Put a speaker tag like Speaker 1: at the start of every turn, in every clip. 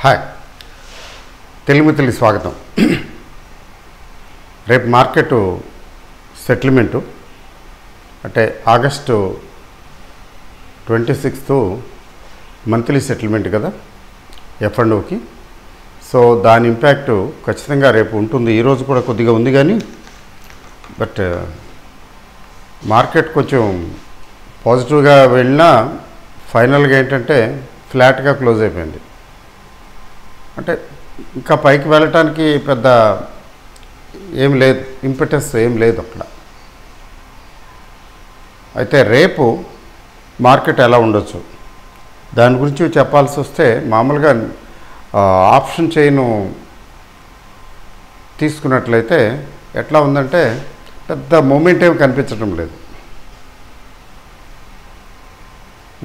Speaker 1: Hi, Telugu స్వాగతం. రేపు market settlement అంటే ఆగస్టు 26 మంత్లీ సెటిల్మెంట్ కదా F&Oకి. సో దాని ఇంపాక్ట్ ఖచ్చితంగా రేపు ఉంటుంది. ఈరోజు కూడా కొద్దిగా ఉంది కానీ బట్ మార్కెట్ కొంచెం పాజిటివ్గా వెళ్ళినా ఫైనల్గా ఏంటంటే ఫ్లాట్గా క్లోజ్ అయిపోయింది. అంటే ఇంకా పైకి వెళ్ళటానికి పెద్ద ఏం లేదు, ఇంపెటస్ ఏం లేదు అక్కడ. అయితే రేపు మార్కెట్ ఎలా ఉండొచ్చు దాని గురించి చెప్పాల్సి వస్తే, మామూలుగా ఆప్షన్ చైన్ తీసుకున్నట్లయితే ఎట్లా ఉందంటే పెద్ద మూమెంట్ ఏమి కనిపించడం లేదు.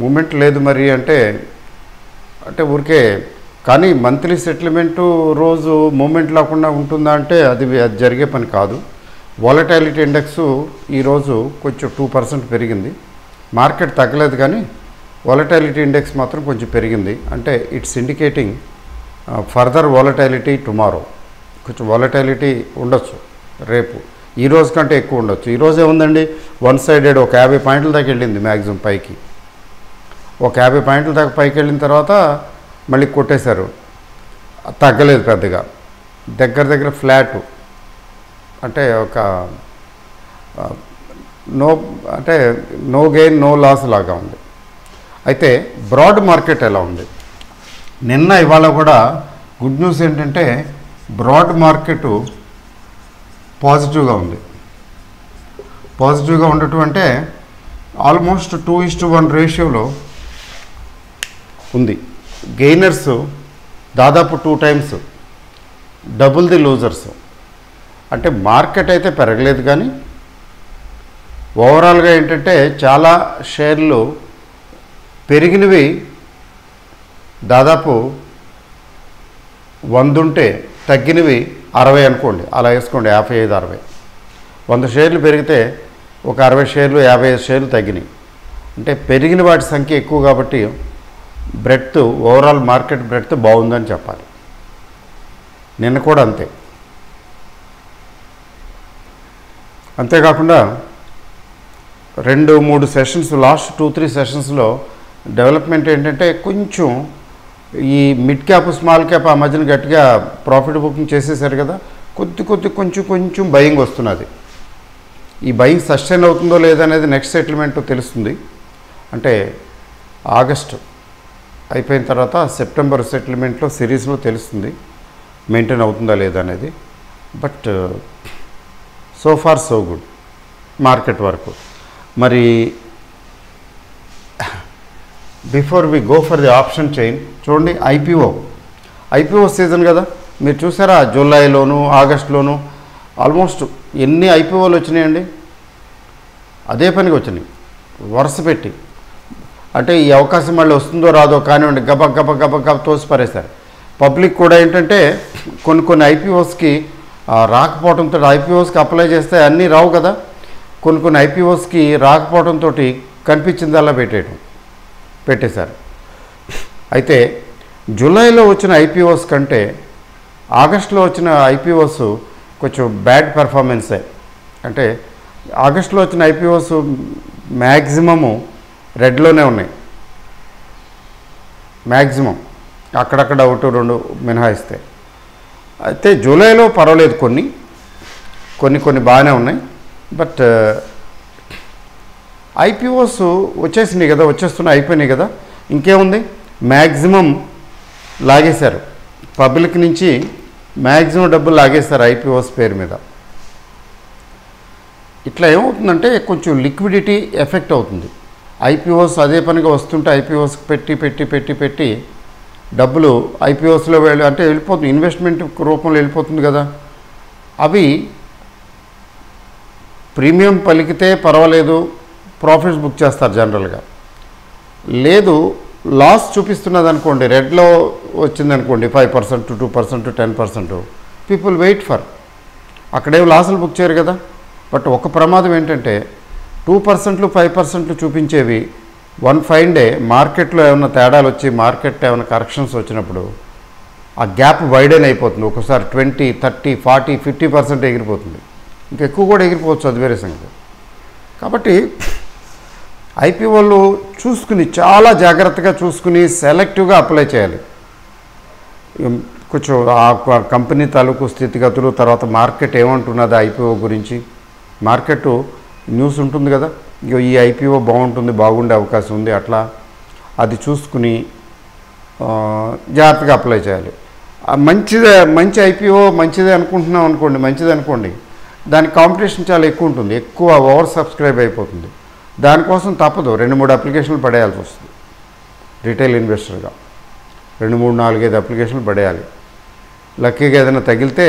Speaker 1: మూమెంట్ లేదు మరి అంటే ఊరికే. కానీ మంత్లీ సెటిల్మెంటు రోజు మూమెంట్ లేకుండా ఉంటుందా అంటే అది జరిగే పని కాదు. వాలటాలిటీ ఇండెక్స్ ఈరోజు కొంచెం 2% పెరిగింది. మార్కెట్ తగ్గలేదు కానీ వాలటాలిటీ ఇండెక్స్ మాత్రం కొంచెం పెరిగింది. అంటే it's indicating further volatility tomorrow. కొంచెం వాలటాలిటీ ఉండొచ్చు రేపు, ఈ రోజు కంటే ఎక్కువ ఉండొచ్చు. ఈరోజు ఏముందండి, వన్ సైడెడ్ ఒక 50 పాయింట్ల దాకా వెళ్ళింది మ్యాక్సిమం పైకి. ఒక 50 పాయింట్ల దాకా పైకి వెళ్ళిన తర్వాత మళ్ళీ కొట్టేశారు, తగ్గలేదు పెద్దగా. దగ్గర ఫ్లాట్, అంటే ఒక నో గెయిన్ నో లాస్ లాగా ఉంది. అయితే బ్రాడ్ మార్కెట్ ఎలా ఉంది? నిన్న ఇవాళ కూడా గుడ్ న్యూస్ ఏంటంటే బ్రాడ్ మార్కెట్ పాజిటివ్గా ఉంది. పాజిటివ్గా ఉండటం అంటే ఆల్మోస్ట్ 2:1 రేషియోలో ఉంది. గెయినర్స్ దాదాపు 2 times, డబుల్ ది లూజర్స్. అంటే మార్కెట్ అయితే పెరగలేదు కానీ ఓవరాల్గా ఏంటంటే చాలా షేర్లు పెరిగినవి దాదాపు 100 ఉంటే తగ్గినవి 60 అనుకోండి, అలా వేసుకోండి. 55-60, 100 షేర్లు పెరిగితే ఒక 60 షేర్లు 55 షేర్లు తగ్గినాయి. అంటే పెరిగిన వాటి సంఖ్య ఎక్కువ కాబట్టి బ్రెడ్త్, ఓవరాల్ మార్కెట్ బ్రెడ్త్ బాగుందని చెప్పాలి. నిన్న కూడా అంతే. అంతేకాకుండా 2-3 సెషన్స్, లాస్ట్ 2-3 సెషన్స్లో డెవలప్మెంట్ ఏంటంటే కొంచెం ఈ మిడ్ క్యాప్ స్మాల్ క్యాప్ ఆ మధ్యన గట్టిగా ప్రాఫిట్ బుకింగ్ చేసేసారు కదా, కొంచెం బయింగ్ వస్తున్నది. ఈ బయింగ్ సస్టైన్ అవుతుందో లేదనేది నెక్స్ట్ సెటిల్మెంట్ తెలుస్తుంది. అంటే ఆగస్టు అయిపోయిన తర్వాత సెప్టెంబర్ సెటిల్మెంట్లో సిరీస్లో తెలుస్తుంది మెయింటైన్ అవుతుందా లేదా అనేది. But so far so good market వరకు. మరి before we go for the option chain చూడండి, ఐపీఓ సీజన్ కదా. మీరు చూసారా జూలైలోను ఆగస్టులోను ఆల్మోస్ట్ ఎన్ని ఐపీఓలు వచ్చినాయండి? అదే పనికి వచ్చినాయి వరుస పెట్టి. అంటే ఈ అవకాశం మళ్ళీ వస్తుందో రాదో కానివ్వండి, గబ తోసిపారేశారు. పబ్లిక్ కూడా ఏంటంటే కొన్ని ఐపీఓస్కి రాకపోవడంతో, ఐపీఓస్కి అప్లై చేస్తే అన్నీ రావు కదా, కొన్ని ఐపీఓస్కి రాకపోవడంతో కనిపించిందల్లా పెట్టేశారు. అయితే జూలైలో వచ్చిన ఐపీఓస్ కంటే ఆగస్టులో వచ్చిన ఐపీఓస్ కొంచెం బ్యాడ్ పెర్ఫార్మెన్సే. అంటే ఆగస్టులో వచ్చిన ఐపీఓస్ మ్యాక్సిమము రెడ్లోనే ఉన్నాయి, మ్యాక్సిమం, అక్కడక్కడ 1-2 మినహాయిస్తే. అయితే జూలైలో పర్వాలేదు, కొన్ని బాగానే ఉన్నాయి. బట్ ఐపీఓస్ వచ్చేసినాయి కదా, అయిపోయినాయి కదా, ఇంకేముంది, మ్యాక్సిమం లాగేశారు. పబ్లిక్ నుంచి మ్యాక్సిమం డబ్బులు లాగేశారు ఐపీఓస్ పేరు మీద. ఇట్లా ఏమవుతుందంటే కొంచెం లిక్విడిటీ ఎఫెక్ట్ అవుతుంది. ఐపీఓస్ అదే పనిగా వస్తుంటే ఐపీఓస్కి పెట్టి డబ్బులు ఐపీఓస్లో వెళ్ళిపోతుంది, ఇన్వెస్ట్మెంట్ రూపంలో వెళ్ళిపోతుంది కదా. అవి ప్రీమియం పలికితే పర్వాలేదు, ప్రాఫిట్స్ బుక్ చేస్తారు జనరల్గా. లేదు లాస్ చూపిస్తున్నది అనుకోండి, రెడ్లో వచ్చిందనుకోండి 5%, 2%, 10%, పీపుల్ వెయిట్ ఫర్, అక్కడేం లాసులు బుక్ చేయరు కదా. బట్ ఒక ప్రమాదం ఏంటంటే 2%, 5% చూపించేవి వన్ ఫైన్ డే మార్కెట్లో ఏమైనా తేడాలు వచ్చి మార్కెట్ ఏమైనా కరెక్షన్స్ వచ్చినప్పుడు ఆ గ్యాప్ వైడెన్ అయిపోతుంది. ఒక్కోసారి 20, 30, 40, 50% ఎగిరిపోతుంది. ఇంకెక్కువ కూడా ఎగిరిపోవచ్చు, అది వేరే సంగతి. కాబట్టి ఐపీఓలు చూసుకుని చాలా జాగ్రత్తగా చూసుకుని సెలెక్టివ్గా అప్లై చేయాలి. కొంచెం ఆ కంపెనీ తాలూకు స్థితిగతులు, తర్వాత మార్కెట్ ఏమంటున్నది ఐపీఓ గురించి, మార్కెట్ న్యూస్ ఉంటుంది కదా, ఈ ఐపీఓ బాగుంటుంది, బాగుండే అవకాశం ఉంది, అట్లా అది చూసుకుని జాగ్రత్తగా అప్లై చేయాలి. మంచి ఐపీఓ మంచిదే అనుకుంటున్నాం అనుకోండి, మంచిది అనుకోండి, దాని కాంపిటీషన్ చాలా ఎక్కువ ఉంటుంది, ఎక్కువ ఓవర్ సబ్స్క్రైబ్ అయిపోతుంది. దానికోసం తప్పదు 2-3 అప్లికేషన్లు పడేయాల్సి వస్తుంది. రిటైల్ ఇన్వెస్టర్గా 2, 3, 4, 5 అప్లికేషన్లు పడేయాలి. లక్కీగా ఏదైనా తగిలితే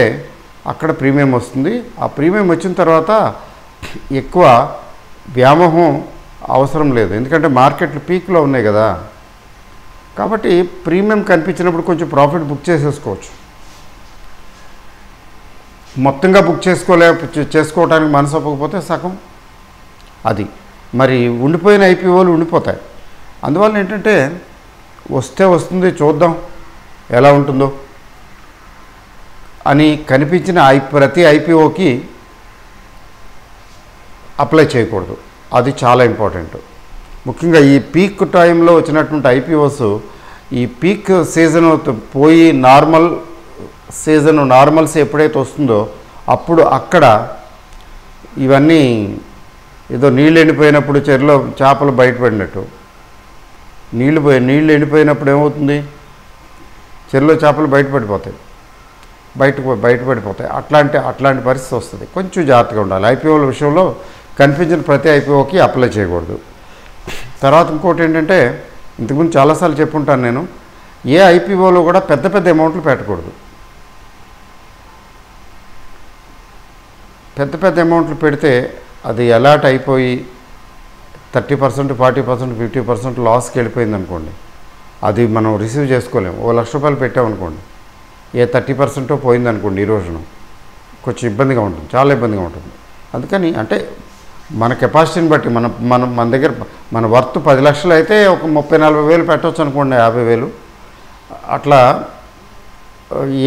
Speaker 1: అక్కడ ప్రీమియం వస్తుంది. ఆ ప్రీమియం వచ్చిన తర్వాత ఎక్కువ వ్యామోహం అవసరం లేదు, ఎందుకంటే మార్కెట్లు పీక్లో ఉన్నాయి కదా. కాబట్టి ప్రీమియం కనిపించినప్పుడు కొంచెం ప్రాఫిట్ బుక్ చేసేసుకోవచ్చు. మొత్తంగా బుక్ చేసుకోవడానికి మనసు ఒప్పకపోతే సగం అది మరి ఉండిపోయిన ఐపీఓలు ఉండిపోతాయి. అందువల్ల ఏంటంటే వస్తే వస్తుంది, చూద్దాం ఎలా ఉంటుందో అని కనిపించిన ప్రతి ఐపీఓకి అప్లై చేయకూడదు. అది చాలా ఇంపార్టెంట్. ముఖ్యంగా ఈ పీక్ టైంలో వచ్చినటువంటి ఐపీఓస్ ఈ పీక్ సీజన్ పోయి నార్మల్స్ ఎప్పుడైతే వస్తుందో అప్పుడు అక్కడ ఇవన్నీ ఏదో నీళ్ళు ఎండిపోయినప్పుడు చెరువులో చేపలు బయటపడినట్టు, నీళ్ళు ఎండిపోయినప్పుడు ఏమవుతుంది, చెరువులో చేపలు బయటపడిపోతాయి. అట్లాంటి పరిస్థితి వస్తుంది. కొంచెం జాగ్రత్తగా ఉండాలి. ఐపీఓల విషయంలో కనిపించిన ప్రతి ఐపీఓకి అప్లై చేయకూడదు. తర్వాత ఇంకోటి ఏంటంటే, ఇంతకుముందు చాలాసార్లు చెప్పుంటాను నేను, ఏ ఐపీఓలో కూడా పెద్ద అమౌంట్లు పెట్టకూడదు. పెద్ద అమౌంట్లు పెడితే అది అలాట్ అయిపోయి 30%, 40%, 50% లాస్కి వెళ్ళిపోయింది అనుకోండి, అది మనం రిసీవ్ చేసుకోలేము. ₹1,00,000 పెట్టామనుకోండి, ఏ 30% పోయిందనుకోండి, ఈ రోజున కొంచెం ఇబ్బందిగా ఉంటుంది, చాలా ఇబ్బందిగా ఉంటుంది. అందుకని అంటే మన కెపాసిటీని బట్టి మన దగ్గర మన వర్త్ 10 లక్షలు అయితే ఒక 30-40 వేలు పెట్టవచ్చు అనుకోండి, 50 వేలు అట్లా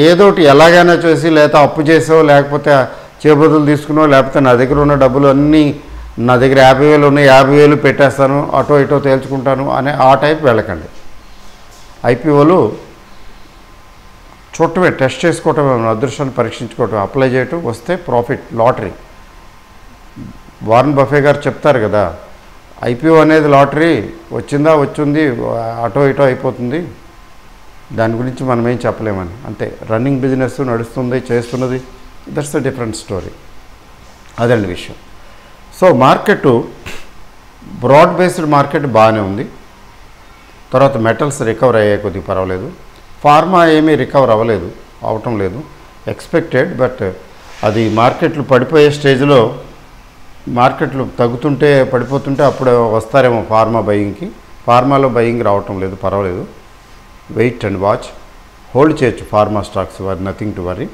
Speaker 1: ఏదోటి ఎలాగైనా చేసి, లేకపోతే అప్పు చేసో, లేకపోతే చేబదులు తీసుకునో, లేకపోతే నా దగ్గర ఉన్న డబ్బులు అన్నీ నా దగ్గర 50 వేలు ఉన్నాయి, 50 వేలు పెట్టేస్తాను, అటో ఇటో తేల్చుకుంటాను అనే ఆ టైప్ వెళ్ళకండి. ఐపీఓలు చూడటమే, టెస్ట్ చేసుకోవటమే, అదృష్టాన్ని పరీక్షించుకోవటం, అప్లై చేయటం, వస్తే ప్రాఫిట్, లాటరీ. వారన్ బఫే గారు చెప్తారు కదా, ఐపీఓ అనేది లాటరీ, వచ్చింది అటో ఇటో అయిపోతుంది, దాని గురించి మనం ఏం చెప్పలేమని. అంతే, రన్నింగ్ బిజినెస్ నడుస్తుంది, చేస్తున్నది, దట్స్ అ డిఫరెంట్ స్టోరీ. అదండి విషయం. So market broad based market బాగానే ఉంది. తర్వాత మెటల్స్ రికవర్ అయ్యాయి, కొద్దిగా పర్వాలేదు. ఫార్మా ఏమీ రికవర్ అవటం లేదు, ఎక్స్పెక్టెడ్. బట్ అది మార్కెట్లు పడిపోయే స్టేజ్లో, మార్కెట్లు పడిపోతుంటే అప్పుడు వస్తారేమో ఫార్మా బయింగ్కి. ఫార్మాలో బయింగ్ రావటం లేదు, పర్వాలేదు. వెయిట్ అండ్ వాచ్, హోల్డ్ చేయొచ్చు pharma stocks, nothing to worry.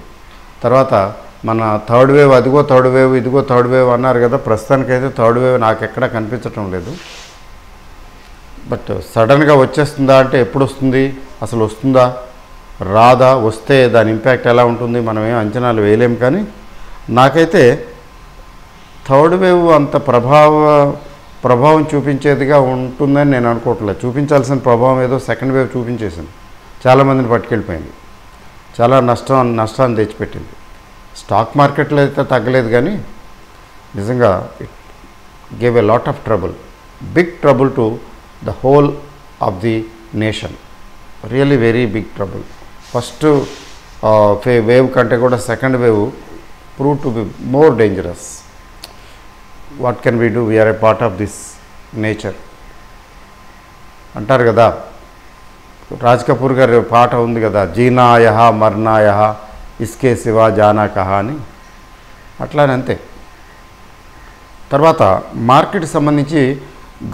Speaker 1: తర్వాత మన థర్డ్ వేవ్, ఇదిగో థర్డ్ వేవ్ అన్నారు కదా, ప్రస్తుతానికైతే థర్డ్ వేవ్ నాకు ఎక్కడా కనిపించటం లేదు. బట్ సడన్గా వచ్చేస్తుందా అంటే ఎప్పుడు వస్తుంది, అసలు వస్తుందా రాదా, వస్తే దాని ఇంపాక్ట్ ఎలా ఉంటుంది, మనం ఏం అంచనాలు వేయలేం. కానీ నాకైతే థర్డ్ వేవ్ అంత ప్రభావం చూపించేదిగా ఉంటుందని నేను అనుకోవట్లేదు. చూపించాల్సిన ప్రభావం ఏదో సెకండ్ వేవ్ చూపించేసింది, చాలామందిని పట్టుకెళ్ళిపోయింది, చాలా నష్టాన్ని తెచ్చిపెట్టింది. స్టాక్ మార్కెట్లో అయితే తగ్గలేదు, కానీ నిజంగా it gave a lot of trouble, big trouble to the whole of the nation, really very big trouble. First wave కంటే కూడా second wave prove to be more dangerous. What can we do, we are a part of this nature అంటారు కదా. రాజ్ కపూర్ గారి పాట ఉంది కదా, జీనాయ మర్నాయ ఇస్కే శివా జానా కహా అని, అట్లానే అంతే. తర్వాత మార్కెట్కి సంబంధించి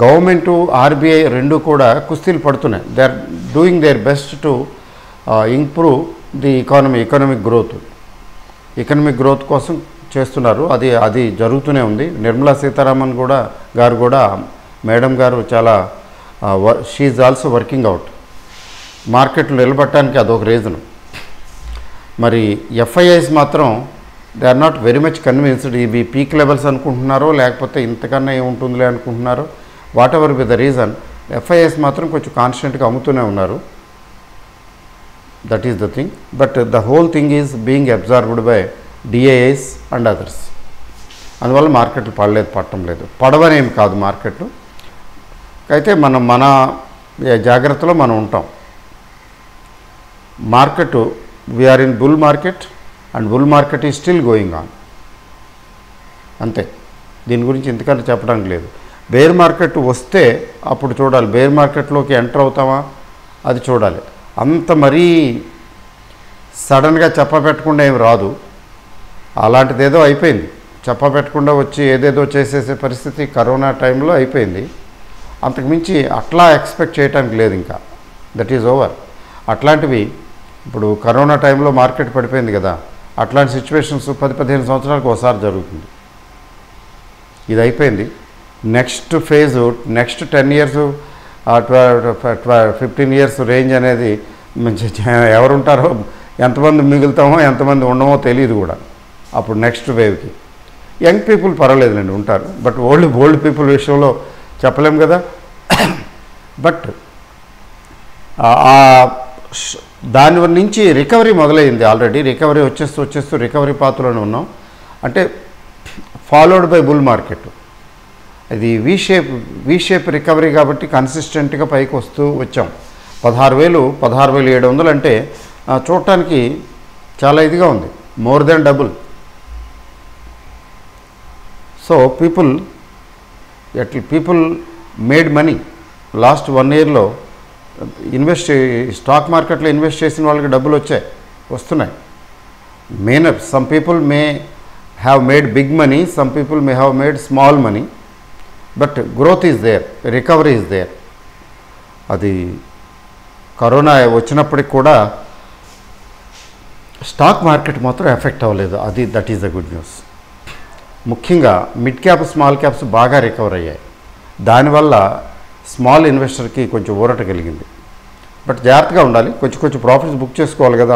Speaker 1: గవర్నమెంటు, ఆర్బీఐ రెండు కూడా కుస్తీలు పడుతున్నాయి. They are doing their best to improve the economic growth కోసం చేస్తున్నారు. అది జరుగుతూనే ఉంది. నిర్మలా సీతారామన్ గారు కూడా మేడం గారు చాలా she is also working out. మార్కెట్లు నిలబట్టడానికి అదొక రీజను. మరి ఎఫ్ఐఐస్ మాత్రం they are not very much convinced ఇవి పీక్ లెవెల్స్ అనుకుంటున్నారో లేకపోతే ఇంతకన్నా ఏముంటుందిలే అనుకుంటున్నారో whatever with the reason FIIs మాత్రం కొంచెం కాన్స్టెంట్గా అమ్ముతూనే ఉన్నారు. That is the thing. But the whole thing is being observed by DIIs and others. అందువల్ల మార్కెట్లు పడటం లేదు. పడవనేమి కాదు మార్కెట్లు, అయితే మన జాగ్రత్తలో మనం ఉంటాం. Market we are in bull market and bull market is still going on, అంతే. దీని గురించి ఇంతకంటే చెప్పడానికి లేదు. బేర్ మార్కెట్ వస్తే అప్పుడు చూడాలి, బేర్ మార్కెట్లోకి ఎంటర్ అవుతామా అది చూడాలి. అంత మరీ సడన్గా చెప్పపెట్టకుండా ఏమి రాదు. అలాంటిది ఏదో అయిపోయింది, చెప్పపెట్టకుండా వచ్చి ఏదేదో చేసేసే పరిస్థితి కరోనా టైంలో అయిపోయింది. అంతకుమించి అట్లా ఎక్స్పెక్ట్ చేయడానికి లేదు ఇంకా, దట్ ఈజ్ ఓవర్. అట్లాంటివి ఇప్పుడు కరోనా టైంలో మార్కెట్ పడిపోయింది కదా, అట్లాంటి సిచ్యువేషన్స్ 10-15 సంవత్సరాలకు ఒకసారి జరుగుతుంది. ఇది అయిపోయింది. Next phase, next 10 years 15 years range అనేది ఎవరుంటారో, ఎంతమంది మిగులుతామో ఎంతమంది ఉండమో తెలియదు కూడా. అప్పుడు నెక్స్ట్ వేవ్కి యంగ్ పీపుల్ పర్వాలేదులేండి ఉంటారు, బట్ ఓల్డ్ పీపుల్ విషయంలో చెప్పలేం కదా. బట్ దాని నుంచి రికవరీ మొదలైంది. ఆల్రెడీ రికవరీ వచ్చేస్తూ రికవరీ పాత్రలోనే ఉన్నాం. అంటే ఫాలోడ్ బై బుల్ మార్కెట్. అది వి షేప్ రికవరీ కాబట్టి కన్సిస్టెంట్గా పైకి వచ్చాం. 16,700 అంటే చూడటానికి చాలా ఇదిగా ఉంది, more than double. So people made money. Last 1 yearలో స్టాక్ మార్కెట్లో ఇన్వెస్ట్ చేసిన వాళ్ళకి డబ్బులు వస్తున్నాయి. Some people may have made big money, some people may have made small money, but growth is there, recovery is there. అది corona వచ్చినప్పటికి కూడా stock market మాత్రం ఎఫెక్ట్ అవ్వలేదు. That is the good news. ముఖ్యంగా మిడ్ క్యాప్, స్మాల్ క్యాప్స్ బాగా recover అయ్యాయి. దానివల్ల small ఇన్వెస్టర్కి కొంచెం ఊరట కలిగింది. బట్ జాగ్రత్తగా ఉండాలి, కొంచెం ప్రాఫిట్స్ బుక్ చేసుకోవాలి కదా.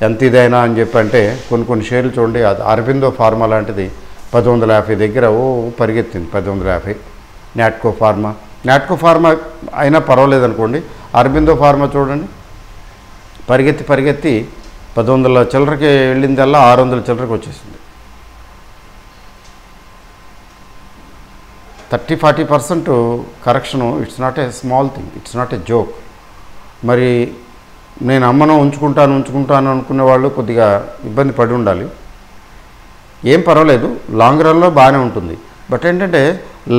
Speaker 1: ఎంత ఇదైనా అని చెప్పి అంటే కొన్ని షేర్లు చూడండి. అది అరబిందో ఫార్మా లాంటిది 1150 దగ్గర పరిగెత్తింది. 1150. నాట్కో ఫార్మా అయినా పర్వాలేదు అనుకోండి. అరబిందో ఫార్మా చూడండి, పరిగెత్తి 1100 చిల్లరకి వెళ్ళిందల్లా 600 చిల్లరకి వచ్చేసింది. 30-40% correction. It's not a small thing, it's not a joke. మరి నేను అమ్మను ఉంచుకుంటాను అనుకునే వాళ్ళు కొద్దిగా ఇబ్బంది పడి ఉండాలి. ఏం పర్వాలేదు, లాంగ్ రన్లో బాగానే ఉంటుంది. బట్ ఏంటంటే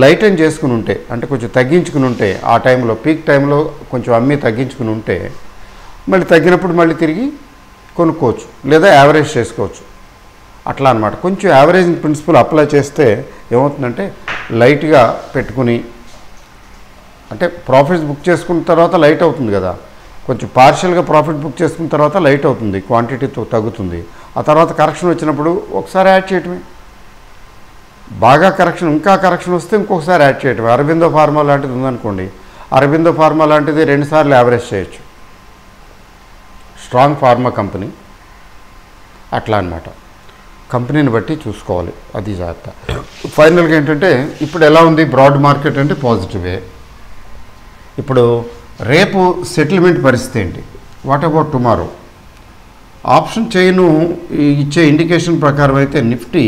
Speaker 1: లైటన్ చేసుకుని ఉంటే, అంటే కొంచెం తగ్గించుకుని ఉంటే, ఆ టైంలో పీక్ టైంలో కొంచెం అమ్మి తగ్గించుకుని ఉంటే మళ్ళీ తగ్గినప్పుడు మళ్ళీ తిరిగి కొనుక్కోవచ్చు, లేదా యావరేజ్ చేసుకోవచ్చు. అట్లా అనమాట. కొంచెం యావరేజింగ్ ప్రిన్సిపల్ అప్లై చేస్తే ఏమవుతుందంటే లైట్గా పెట్టుకుని, అంటే ప్రాఫిట్స్ బుక్ చేసుకున్న తర్వాత లైట్ అవుతుంది కదా, కొంచెం పార్షియల్గా ప్రాఫిట్ బుక్ చేసుకున్న తర్వాత లైట్ అవుతుంది, క్వాంటిటీతో తగ్గుతుంది. ఆ తర్వాత కరెక్షన్ వచ్చినప్పుడు ఒకసారి యాడ్ చేయటమే. బాగా ఇంకా కరెక్షన్ వస్తే ఇంకొకసారి యాడ్ చేయటమే. అరబిందో ఫార్మా లాంటిది ఉందనుకోండి, అరబిందో ఫార్మా లాంటిది 2 సార్లు యావరేజ్ చేయొచ్చు. స్ట్రాంగ్ ఫార్మా కంపెనీ అట్లా అనమాట. కంపెనీని బట్టి చూసుకోవాలి, అది జాగ్రత్త. ఫైనల్గా ఏంటంటే ఇప్పుడు ఎలా ఉంది బ్రాడ్ మార్కెట్ అంటే పాజిటివే. ఇప్పుడు రేపు సెటిల్మెంట్ పరిస్థితి ఏంటి? What about tomorrow? Option chain ఇచ్చే ఇండికేషన్ ప్రకారం అయితే నిఫ్టీ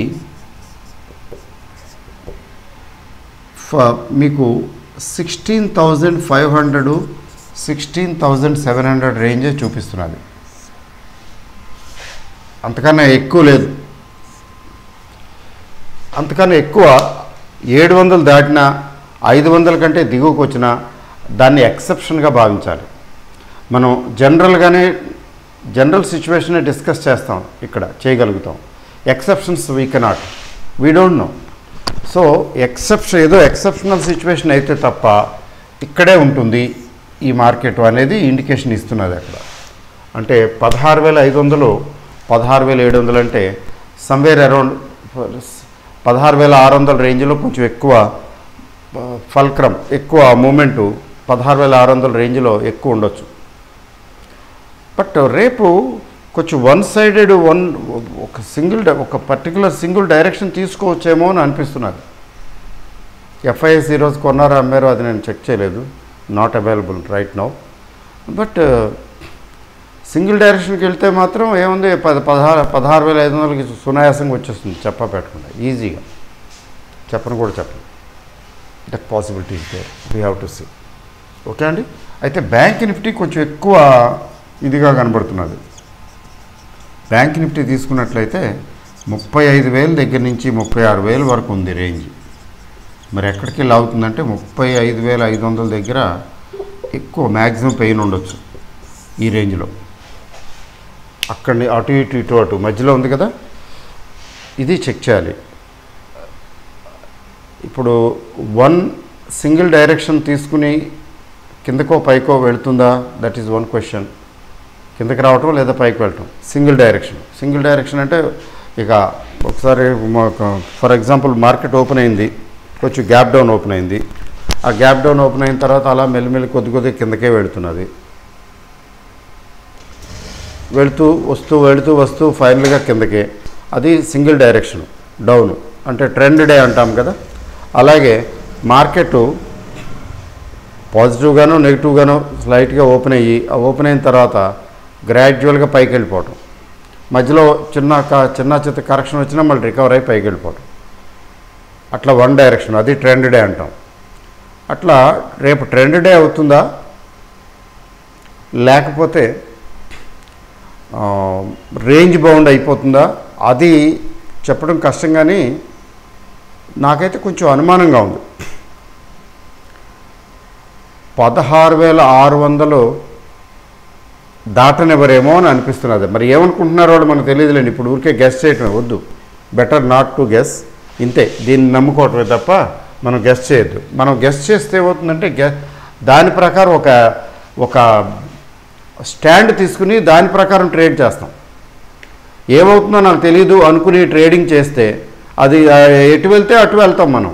Speaker 1: మీకు 16,500 16,700 రేంజే చూపిస్తున్నది. అంతకన్నా ఎక్కువ లేదు. అంతకన్నా ఎక్కువ 700 దాటినా 500 కంటే దిగువకు వచ్చినా దాన్ని ఎక్సెప్షన్గా భావించాలి. మనం జనరల్ సిచ్యువేషన్ డిస్కస్ చేస్తాం, ఇక్కడ చేయగలుగుతాం. Exceptions we don't know. So ఏదో ఎక్సెప్షనల్ సిచ్యువేషన్ అయితే తప్ప ఇక్కడే ఉంటుంది ఈ మార్కెట్ అనేది ఇండికేషన్ ఇస్తున్నది అక్కడ. అంటే 16,500 16,700 అంటే సమ్వేర్ అరౌండ్ 16,600 రేంజ్లో కొంచెం ఎక్కువ ఫల్క్రమ్, ఎక్కువ మూమెంటు 16,600 రేంజ్లో ఎక్కువ ఉండొచ్చు. బట్ రేపు కొంచెం వన్ సైడెడ్ ఒక పర్టికులర్ సింగిల్ డైరెక్షన్ తీసుకోవచ్చేమో అని అనిపిస్తున్నది. ఎఫ్ఐఎస్ ఈరోజు కొన్నారో అమ్మారో అది నేను చెక్ చేయలేదు, not available right now. But single డైరెక్షన్కి వెళ్తే మాత్రం ఏముంది, 16,500కి సునాయాసంగా వచ్చేస్తుంది చెప్పా పెట్టకుండా, ఈజీగా. చెప్పను కూడా చెప్పను. That possibility is there, we have to see. Okay అండి. అయితే బ్యాంక్ నిఫ్టీ కొంచెం ఎక్కువ ఇదిగా కనబడుతున్నది. బ్యాంక్ నిఫ్టీ తీసుకున్నట్లయితే 35,000 దగ్గర నుంచి 36,000 వరకు ఉంది రేంజ్. మరి ఎక్కడికి వెళ్ళి అవుతుందంటే 35,500 దగ్గర ఎక్కువ మ్యాక్సిమం పెయిన్ ఉండొచ్చు ఈ రేంజ్లో. అక్కడిని అటు ఇటు మధ్యలో ఉంది కదా, ఇది చెక్ చేయాలి. ఇప్పుడు వన్ సింగిల్ డైరెక్షన్ తీసుకుని కిందకో పైకో వెళుతుందా, దట్ ఈజ్ వన్ క్వశ్చన్. కిందకి రావటం లేదా పైకి వెళ్ళటం. సింగిల్ డైరెక్షన్ అంటే ఇక ఒకసారి ఫర్ ఎగ్జాంపుల్ మార్కెట్ ఓపెన్ అయింది, కొంచెం గ్యాప్ డౌన్ ఓపెన్ అయింది. ఆ గ్యాప్ డౌన్ ఓపెన్ అయిన తర్వాత అలా మెల్లిమెల్లి కొద్ది కిందకే వెళుతున్నది. వెళుతూ వస్తూ ఫైనల్గా కిందకే. అది సింగిల్ డైరెక్షన్ డౌన్ అంటే ట్రెండ్ డే అంటాం కదా. అలాగే మార్కెట్ పాజిటివ్గానో నెగిటివ్గానో స్లైట్గా ఓపెన్ అయిన తర్వాత గ్రాడ్యువల్గా పైకి వెళ్ళిపోవటం, మధ్యలో చిన్న కరెక్షన్ వచ్చినా మళ్ళీ రికవర్ అయ్యి పైకి వెళ్ళిపోవటం, అట్లా వన్ డైరెక్షన్, అది ట్రెండ్ డే అంటాం. అట్లా రేపు ట్రెండ్ డే అవుతుందా లేకపోతే రేంజ్ బౌండ్ అయిపోతుందా అది చెప్పడం కష్టం, కానీ నాకైతే కొంచెం అనుమానంగా ఉంది. 16,600 దాటనివ్వరేమో అని అనిపిస్తున్నది. మరి ఏమనుకుంటున్నారో వాళ్ళు మనకు తెలియదులేండి. ఇప్పుడు ఊరికే గెస్ చేయటమే, వద్దు, బెటర్ నాట్ టు గెస్. ఇంతే, దీన్ని నమ్ముకోవటమే తప్ప మనం గెస్ చేయొద్దు. మనం గెస్ చేస్తే ఏమవుతుందంటే దాని ప్రకారం ఒక స్టాండ్ తీసుకుని దాని ప్రకారం ట్రేడ్ చేస్తాం. ఏమవుతుందో నాకు తెలియదు అనుకుని ట్రేడింగ్ చేస్తే అది ఎటు వెళ్తే అటు వెళ్తాం మనం.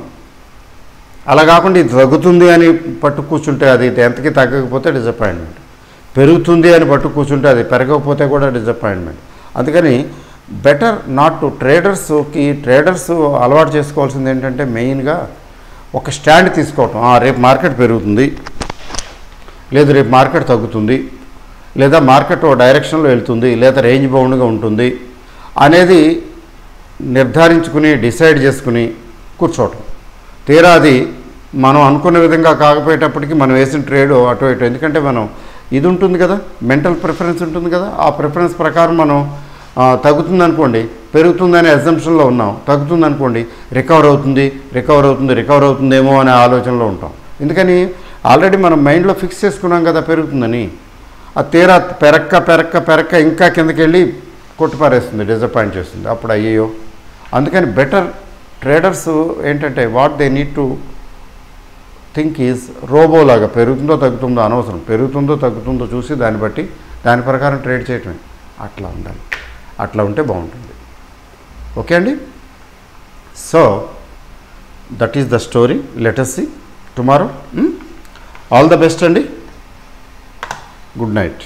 Speaker 1: అలా కాకుండా ఇది తగ్గుతుంది అని పట్టు కూర్చుంటే అది ఎంతకి తగ్గకపోతే డిసప్పాయింట్మెంట్, పెరుగుతుంది అని పట్టు కూర్చుంటే అది పెరగకపోతే కూడా డిసప్పాయింట్మెంట్. అందుకని బెటర్ నాట్ టు ట్రేడర్స్ అలవాటు చేసుకోవాల్సింది ఏంటంటే మెయిన్గా ఒక స్టాండ్ తీసుకోవటం. రేపు మార్కెట్ పెరుగుతుంది, లేదు రేపు మార్కెట్ తగ్గుతుంది, లేదా మార్కెట్ ఓ డైరెక్షన్లో వెళ్తుంది, లేదా రేంజ్ బౌండ్గా ఉంటుంది అనేది నిర్ధారించుకుని డిసైడ్ చేసుకుని కూర్చోవటం. తీరా అది మనం అనుకున్న విధంగా కాకపోయేటప్పటికి మనం వేసిన ట్రేడ్ అటు ఇటు. ఎందుకంటే మనం ఇది ఉంటుంది కదా, మెంటల్ ప్రిఫరెన్స్ ఉంటుంది కదా, ఆ ప్రిఫరెన్స్ ప్రకారం మనం తగ్గుతుంది అనుకోండి, పెరుగుతుందనే అజంప్షన్లో ఉన్నాం. తగ్గుతుంది అనుకోండి, రికవర్ అవుతుందేమో అనే ఆలోచనలో ఉంటాం. ఎందుకని ఆల్రెడీ మనం మైండ్లో ఫిక్స్ చేసుకున్నాం కదా పెరుగుతుందని. ఆ తీరా పెరక్క ఇంకా కిందకి వెళ్ళి కొట్టుపారేస్తుంది, డిసప్పాయింట్ చేస్తుంది. అప్పుడు అయ్యో. అందుకని బెటర్ ట్రేడర్స్ ఏంటంటే what they need to think is రోబోలాగా పెరుగుతుందో తగ్గుతుందో అనవసరం, పెరుగుతుందో తగ్గుతుందో చూసి దాని ప్రకారం ట్రేడ్ చేయటమే. అట్లా ఉండాలి, అట్లా ఉంటే బాగుంటుంది. ఓకే అండి. So that is the story. Let us see tomorrow. All the best అండి. Good night.